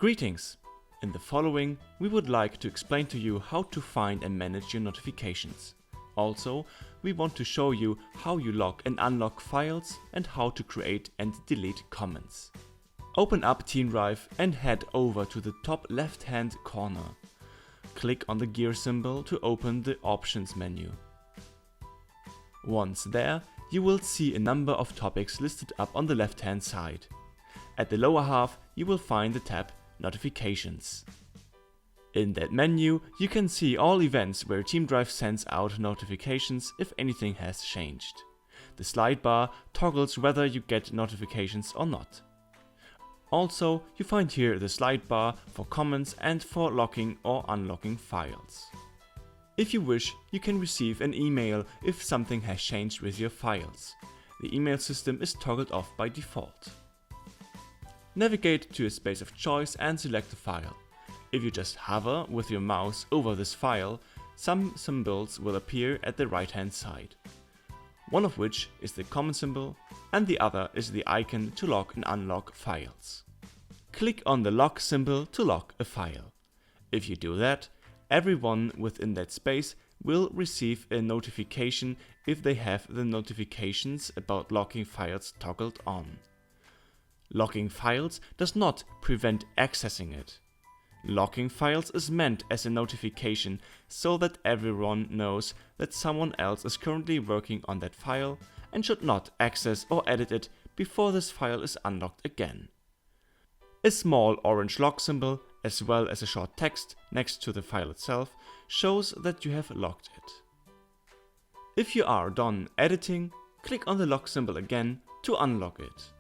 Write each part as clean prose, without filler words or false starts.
Greetings! In the following, we would like to explain to you how to find and manage your notifications. Also, we want to show you how you lock and unlock files and how to create and delete comments. Open up TeamDrive and head over to the top left-hand corner. Click on the gear symbol to open the Options menu. Once there, you will see a number of topics listed up on the left-hand side. At the lower half, you will find the tab Notifications. In that menu, you can see all events where TeamDrive sends out notifications if anything has changed. The slide bar toggles whether you get notifications or not. Also, you find here the slide bar for comments and for locking or unlocking files. If you wish, you can receive an email if something has changed with your files. The email system is toggled off by default. Navigate to a space of choice and select a file. If you just hover with your mouse over this file, some symbols will appear at the right-hand side. One of which is the comment symbol and the other is the icon to lock and unlock files. Click on the lock symbol to lock a file. If you do that, everyone within that space will receive a notification if they have the notifications about locking files toggled on. Locking files does not prevent accessing it. Locking files is meant as a notification so that everyone knows that someone else is currently working on that file and should not access or edit it before this file is unlocked again. A small orange lock symbol as well as a short text next to the file itself shows that you have locked it. If you are done editing, click on the lock symbol again to unlock it.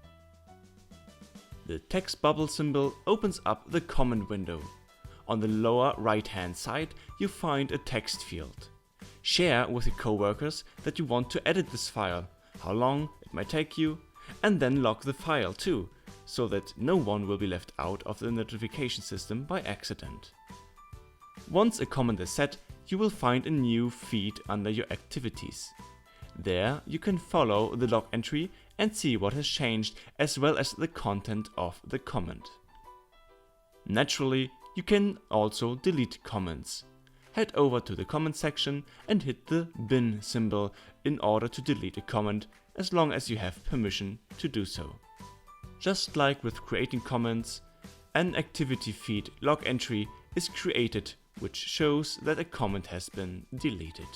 The text bubble symbol opens up the comment window. On the lower right-hand side, you find a text field. Share with your coworkers that you want to edit this file, how long it might take you, and then lock the file too, so that no one will be left out of the notification system by accident. Once a comment is set, you will find a new feed under your activities. There you can follow the log entry and see what has changed as well as the content of the comment. Naturally, you can also delete comments. Head over to the comment section and hit the bin symbol in order to delete a comment as long as you have permission to do so. Just like with creating comments, an activity feed log entry is created which shows that a comment has been deleted.